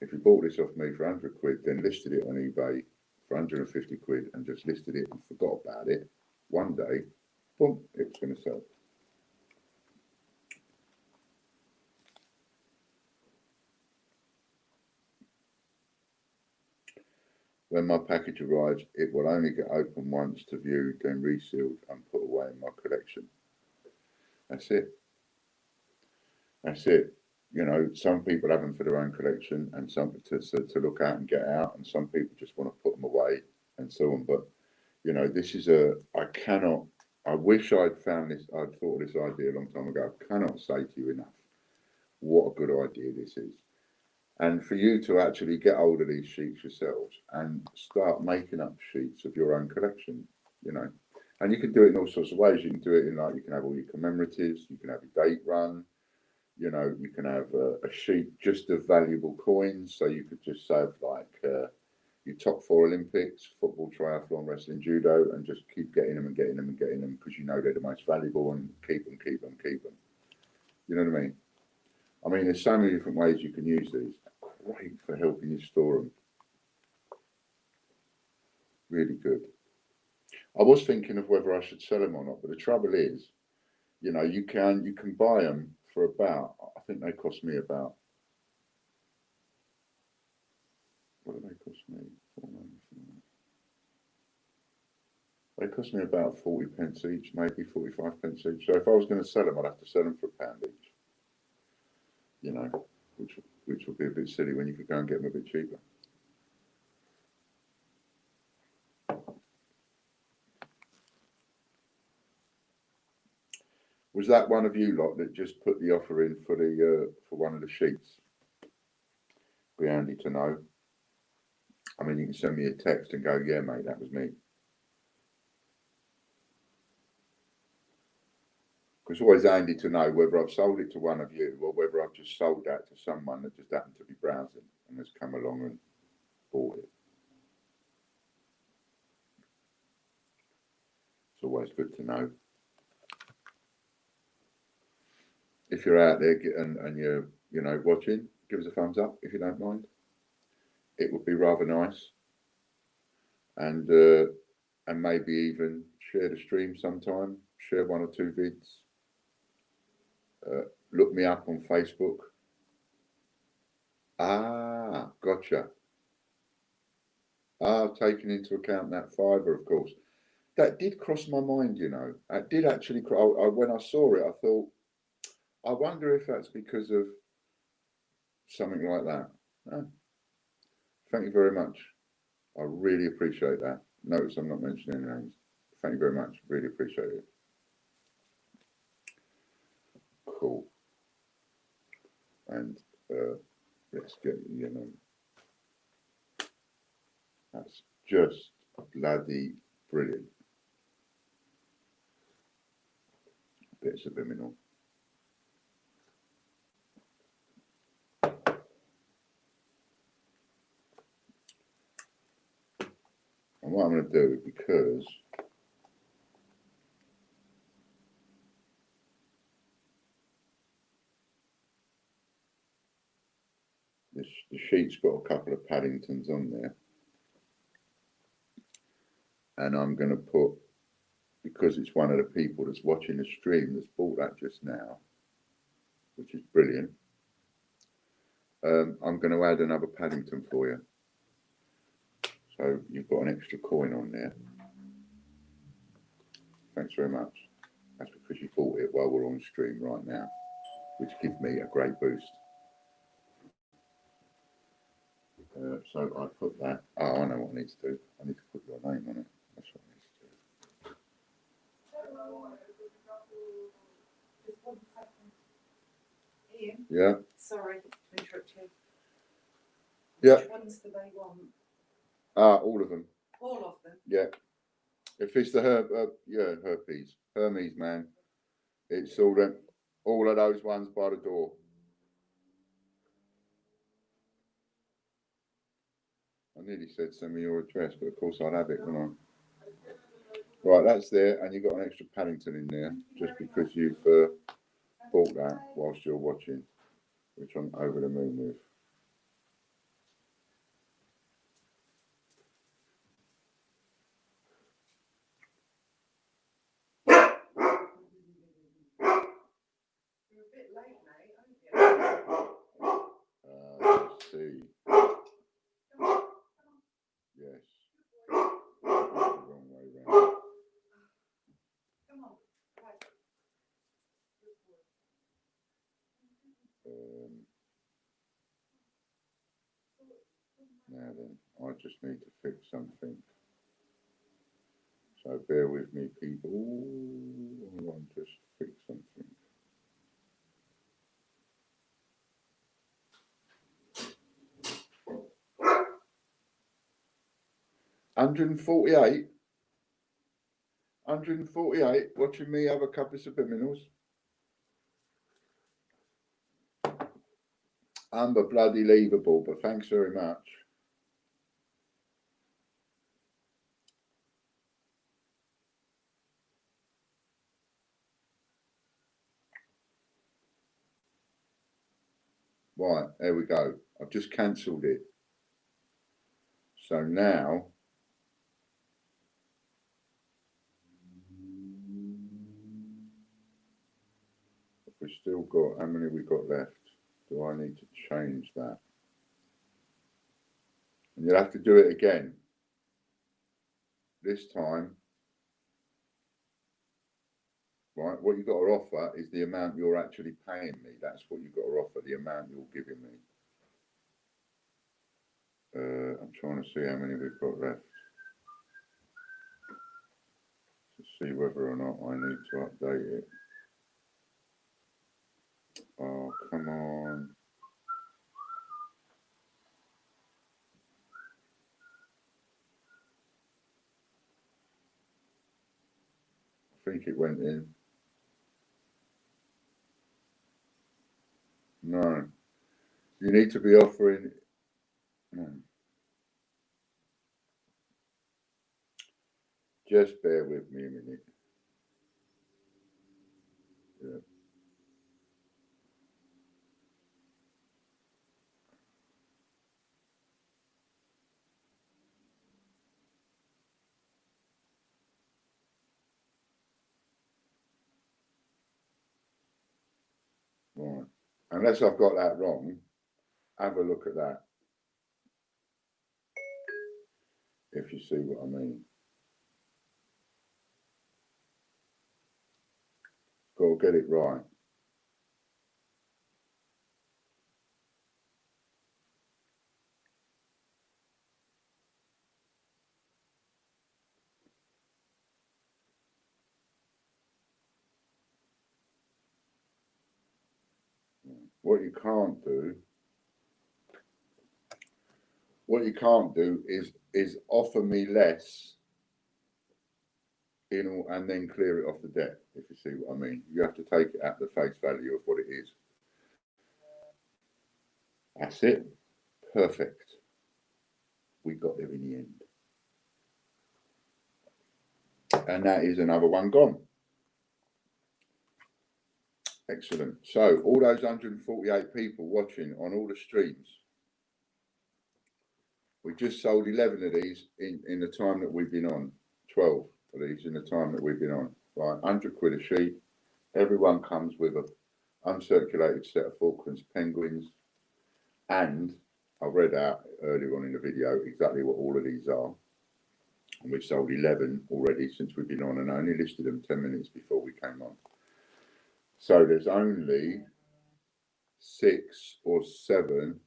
If you bought this off me for 100 quid, then listed it on eBay for 150 quid and just listed it and forgot about it, one day, boom, it was going to sell. When my package arrives, it will only get opened once to view, then resealed and put away in my collection. That's it. That's it. You know, some people have them for their own collection and some to look at and get out, and some people just want to put them away and so on. But, you know, this is I wish I'd thought of this idea a long time ago. I cannot say to you enough what a good idea this is. And for you to actually get hold of these sheets yourselves and start making up sheets of your own collection, you know. And you can do it in all sorts of ways. You can do it in, like, you can have all your commemoratives, you can have your date run, you know, you can have a sheet just of valuable coins. So you could just have like your top 4 Olympics, football, triathlon, wrestling, judo, and just keep getting them and getting them and getting them because you know they're the most valuable, and keep them. You know what I mean? I mean, there's so many different ways you can use these. Great for helping you store them. Really good. I was thinking of whether I should sell them or not, but the trouble is, you know, you can buy them for about, I think they cost me about, what do they cost me? They cost me about 40 pence each, maybe 45 pence each. So if I was going to sell them, I'd have to sell them for £1 each. You know, which would be a bit silly when you could go and get them a bit cheaper. Was that one of you lot that just put the offer in for one of the sheets? Be handy to know. I mean, you can send me a text and go, yeah, mate, that was me. It's always handy to know whether I've sold it to one of you or whether I've just sold that to someone that just happened to be browsing and has come along and bought it. It's always good to know. If you're out there and you're, you know, watching, give us a thumbs up if you don't mind. It would be rather nice. And maybe even share the stream sometime. Share 1 or 2 vids. Look me up on Facebook. Ah, gotcha. Ah, taking into account that fibre, of course. That did cross my mind, you know. It did actually. When I saw it, I thought, I wonder if that's because of something like that. Oh, thank you very much. I really appreciate that. Notice I'm not mentioning names. Thank you very much. Really appreciate it. Cool. And let's get, you know, that's just bloody brilliant. Bit subliminal. And what I'm going to do, because the sheet's got a couple of Paddingtons on there, and I'm going to put, because it's one of the people that's watching the stream that's bought that just now, which is brilliant, I'm going to add another Paddington for you. So you've got an extra coin on there. Thanks very much. That's because you bought it while we're on stream right now, which gives me a great boost. So I put that. Oh, I know what I need to do. I need to put your name on it. That's what I need to do. Just 1 second. Ian? Yeah. Sorry to interrupt you. Yeah. Which ones do they want? All of them. All of them? Yeah. If it's the Hermes, man. It's all of those ones by the door. I nearly said send me your address, but of course I'd have it, wouldn't I? Right, that's there, and you've got an extra Paddington in there, just because you've bought that whilst you're watching, which I'm over the moon with. You're a bit late, mate, aren't you? Let's see. Yes. The wrong way round. Come on. Right. Now then, I just need to fix something. So bear with me, people. I want to just fix something. $148 watching me have a couple of subliminals. Unbelievable, but thanks very much. Right, there we go. I've just cancelled it. So now, we've still got, how many we got left? Do I need to change that? And you'll have to do it again. This time, right, what you've got to offer is the amount you're actually paying me. That's what you've got to offer, the amount you're giving me. I'm trying to see how many we've got left. To see whether or not I need to update it. Oh, come on. I think it went in. No. You need to be offering. No. Just bear with me a minute. Yeah. Right. Unless I've got that wrong, have a look at that. If you see what I mean. Got to get it right. What you can't do is offer me less and then clear it off the debt, if you see what I mean. You have to take it at the face value of what it is. That's it. Perfect. We got there in the end. And that is another one gone. Excellent. So all those 148 people watching on all the streams, we just sold 11 of these in the time that we've been on. 12 of these in the time that we've been on. Right, 100 quid a sheet. Everyone comes with a uncirculated set of Falklands penguins. And I read out earlier on in the video exactly what all of these are. And we've sold 11 already since we've been on, and I only listed them 10 minutes before we came on. So there's only 6 or 7.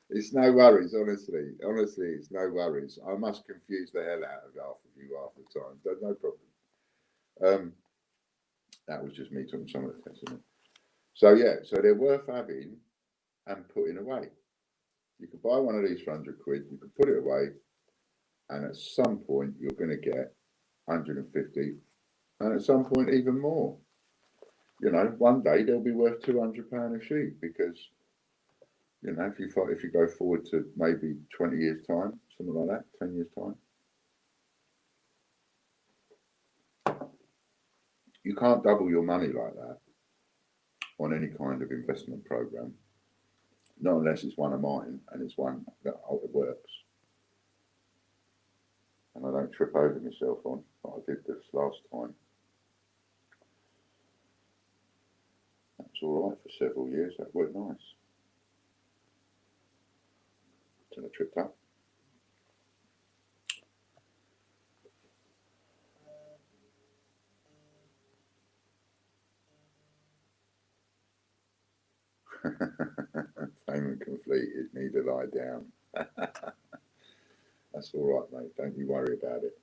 It's no worries, honestly. Honestly, it's no worries. I must confuse the hell out of half of you half the time. But no problem. That was just me talking some of the testimony. So yeah, so they're worth having and putting away. You could buy one of these for 100 quid, you could put it away, and at some point you're going to get 150, and at some point even more. You know, one day they'll be worth £200 a sheep, because, you know, if you go forward to maybe 20 years time, something like that, 10 years time, you can't double your money like that on any kind of investment program, not unless it's one of mine and it's one that works. And I don't trip over myself on, but I did this last time. That was all right for several years. That worked nice. Until I tripped up. Payment completed. Need to lie down. That's all right, mate. Don't you worry about it.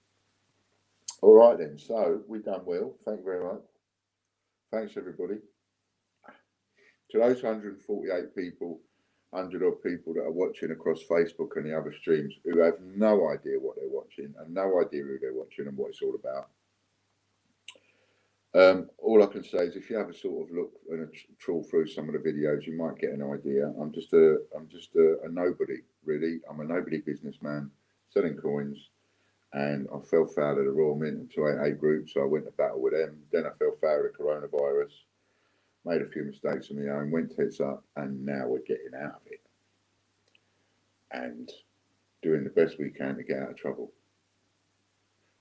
All right then. So we've done well. Thank you very much. Thanks everybody. To those 148 people, 100 odd people that are watching across Facebook and the other streams, who have no idea what they're watching and no idea who they're watching and what it's all about. All I can say is, if you have a sort of look and a trawl through some of the videos, you might get an idea. I'm just a nobody, really. I'm a nobody businessman selling coins, and I fell foul of the Royal Mint and 288 group, so I went to battle with them. Then I fell foul of the coronavirus, made a few mistakes of my own, went tits up, and now we're getting out of it and doing the best we can to get out of trouble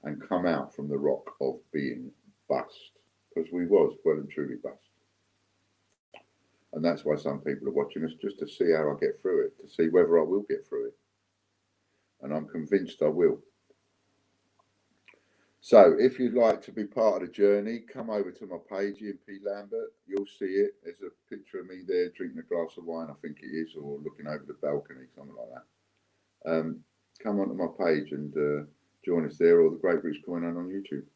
and come out from the rock of being bust. Because we was well and truly bust. And that's why some people are watching us, just to see how I get through it, to see whether I will get through it. And I'm convinced I will. So if you'd like to be part of the journey, come over to my page, Ian P. Lambert. You'll see it. There's a picture of me there drinking a glass of wine, I think it is, or looking over the balcony, something like that. Come onto my page and join us there, or the Great British Coin on YouTube.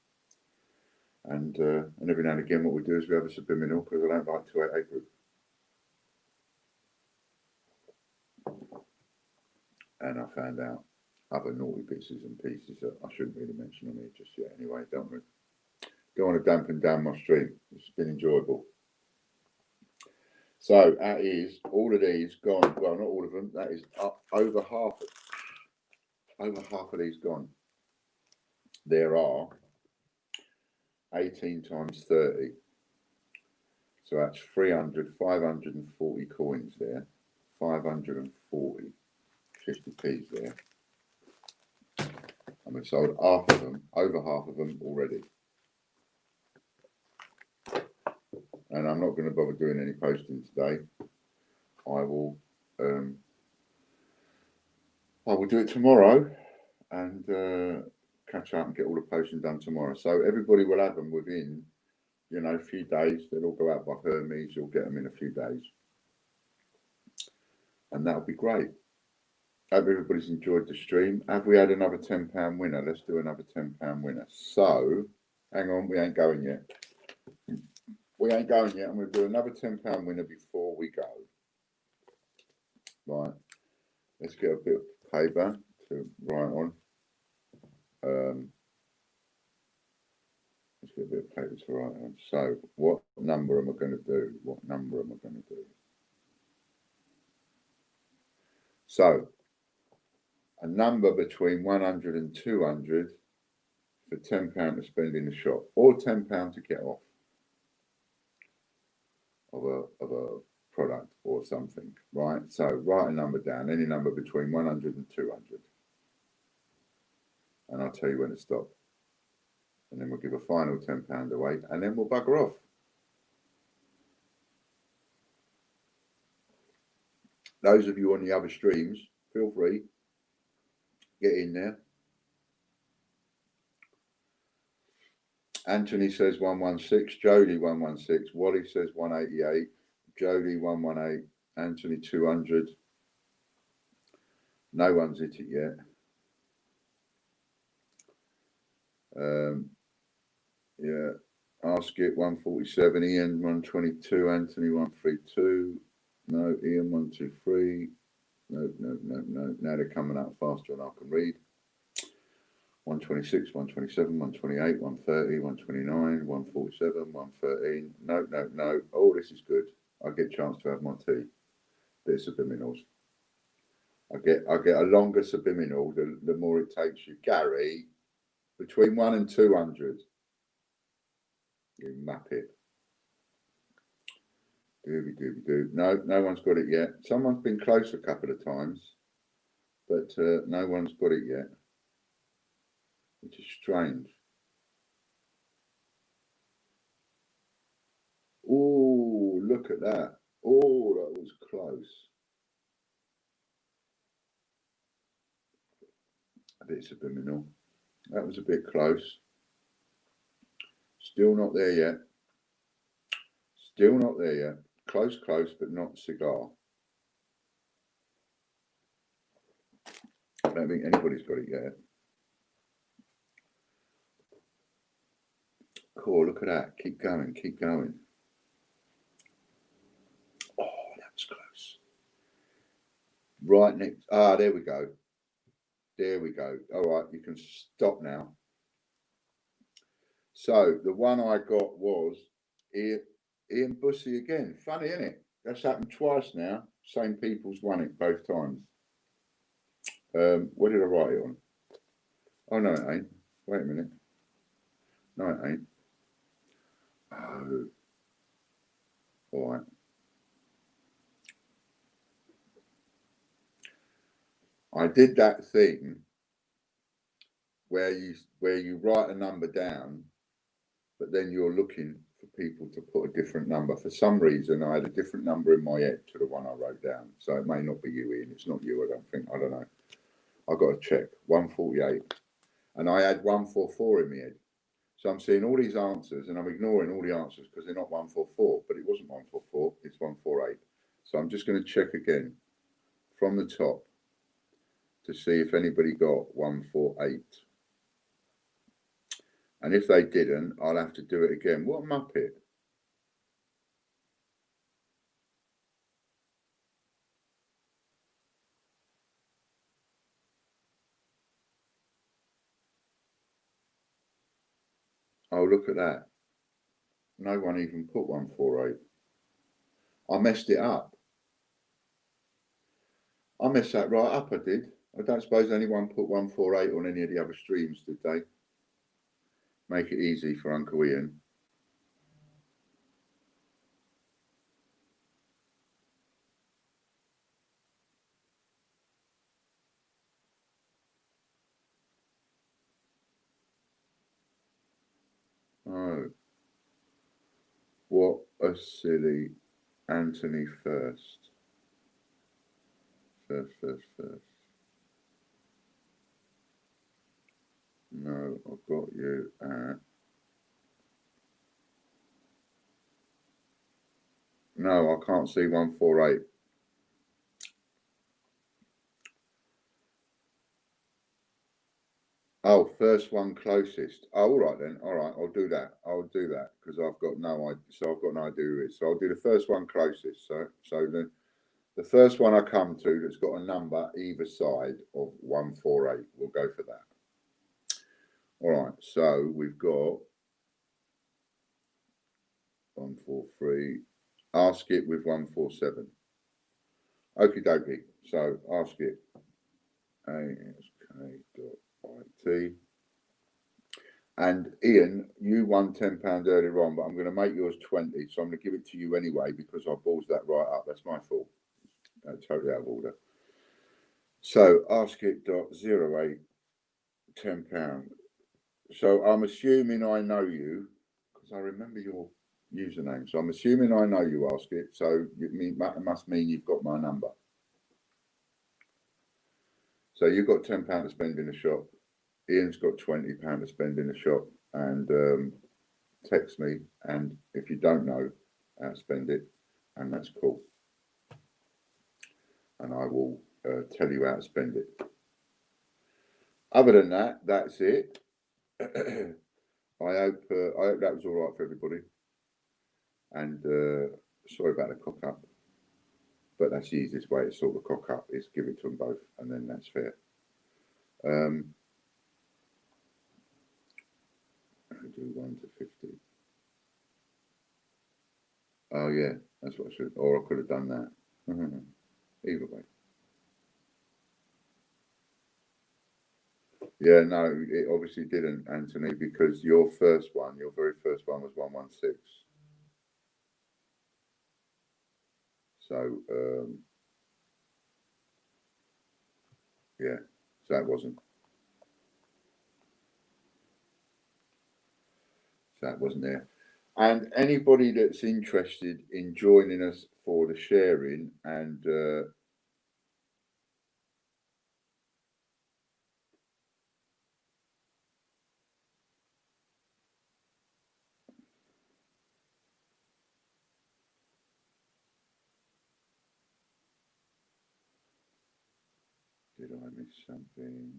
And every now and again, what we do is we have a subliminal, because I don't like 288 group. And I found out other naughty bits and pieces that I shouldn't really mention on here just yet. Anyway, don't want to dampen down my stream. It's been enjoyable. So that is all of these gone. Well, not all of them. That is up over half. Over half of these gone. There are 18 times 30. So that's 540 coins there. 540, 50p's there. And we've sold half of them, over half of them already. And I'm not going to bother doing any posting today. I will do it tomorrow and catch up and get all the posting done tomorrow. So everybody will have them within, you know, a few days. They'll all go out by Hermes. You'll get them in a few days. And that'll be great. Hope everybody's enjoyed the stream. Have we had another £10 winner? Let's do another £10 winner. So, hang on, we ain't going yet. We ain't going yet. I'm going to do another £10 winner before we go. Right. Let's get a bit of paper to write on. Let's get a bit of paper to write on. So, what number am I going to do? What number am I going to do? So, a number between 100 and 200 for £10 to spend in the shop, or £10 to get off of a product or something, right? So write a number down, any number between 100 and 200, and I'll tell you when to stop. And then we'll give a final £10 away, and then we'll bugger off. Those of you on the other streams, feel free, get in there. Anthony says 116, Jody 116, Wally says 188, Jody 118, Anthony 200. No one's hit it yet. Yeah, Ask It 147, Ian 122, Anthony 132. No, Ian 123. No. Now they're coming out faster and I can read. 126, 127, 128, 130, 129, 147, 113. No. Oh, this is good. I get a chance to have my tea. Bit of subliminals. I get a longer subliminal the more it takes you. Gary, between 1 and 200. You map it. Dooby. No one's got it yet. Someone's been close a couple of times, but no one's got it yet, which is strange. Oh, look at that. Oh, that was close. A bit subliminal. That was a bit close. Still not there yet. Still not there yet. Close, but not cigar. I don't think anybody's got it yet. Cool, look at that. Keep going. Oh, that was close. Right next. Ah, there we go. All right, you can stop now. So the one I got was Ian Bussey again. Funny, isn't it? That's happened twice now. Same people's won it both times. What did I write it on? Oh, no, it ain't. Wait a minute. No, it ain't. Oh. All right. I did that thing where you write a number down, but then you're looking for people to put a different number. For some reason, I had a different number in my head to the one I wrote down. So it may not be you, Ian. It's not you, I don't think. I don't know. I've got to check. 148. And I had 144 in my head. So I'm seeing all these answers and I'm ignoring all the answers because they're not 144, but it wasn't 144, it's 148. So I'm just going to check again from the top to see if anybody got 148. And if they didn't, I'll have to do it again. What a muppet. Oh, look at that. No one even put 148. I messed it up. I messed that right up, I did. I don't suppose anyone put 148 on any of the other streams, did they? Make it easy for Uncle Ian. Oh, what a silly Anthony first. First. No, I've got you at. No, I can't see 148. Oh, first one closest. Oh, all right then. All right, I'll do that. Because I've got no idea. So I've got no idea who it is. So I'll do the first one closest. So the first one I come to that's got a number either side of 148. We'll go for that. All right. So we've got 143. Ask it with 147. Okie dokie. So ask it. ASK.IT. And Ian, you won £10 earlier on, but I'm going to make yours 20. So I'm going to give it to you anyway because I balls that right up. That's my fault. Totally out of order. So ask it.08, £10. So I'm assuming I know you because I remember your username. So I'm assuming I know you, ask it. So that must mean you've got my number. So you've got £10 to spend in the shop. Ian's got £20 to spend in the shop, and text me. And if you don't know how to spend it, and that's cool. And I will tell you how to spend it. Other than that, that's it. I hope that was all right for everybody. And sorry about the cock up. But that's the easiest way to sort the cock up, is give it to them both, and then that's fair. I'll do 1 to 50. Oh yeah, that's what I should, or I could have done that. Either way. Yeah, no, it obviously didn't, Anthony, because your very first one was 116. So, yeah, so that wasn't there. And anybody that's interested in joining us for the sharing, and did I miss something?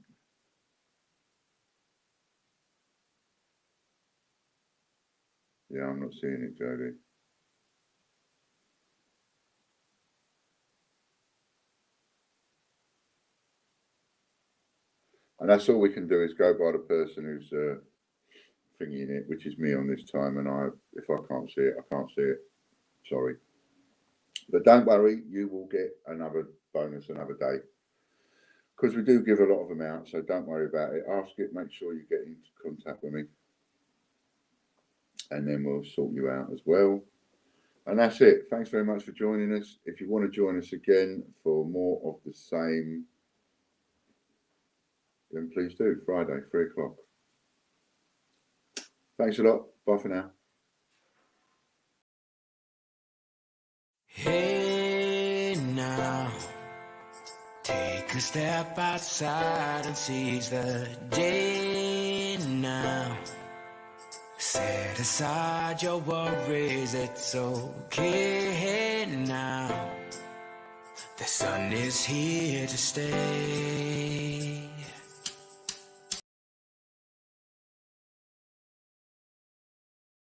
Yeah, I'm not seeing it, Jodie. And that's all we can do, is go by the person who's thingying it, which is me on this time. And if I can't see it, I can't see it. Sorry. But don't worry, you will get another bonus another day, because we do give a lot of them out. So don't worry about it. Ask it, make sure you get into contact with me, and then we'll sort you out as well. And that's it. Thanks very much for joining us. If you want to join us again for more of the same, then please do. Friday, 3 o'clock. Thanks a lot. Bye for now. Hey now, take a step outside and seize the day now. Set aside your worries, it's okay now. The sun is here to stay.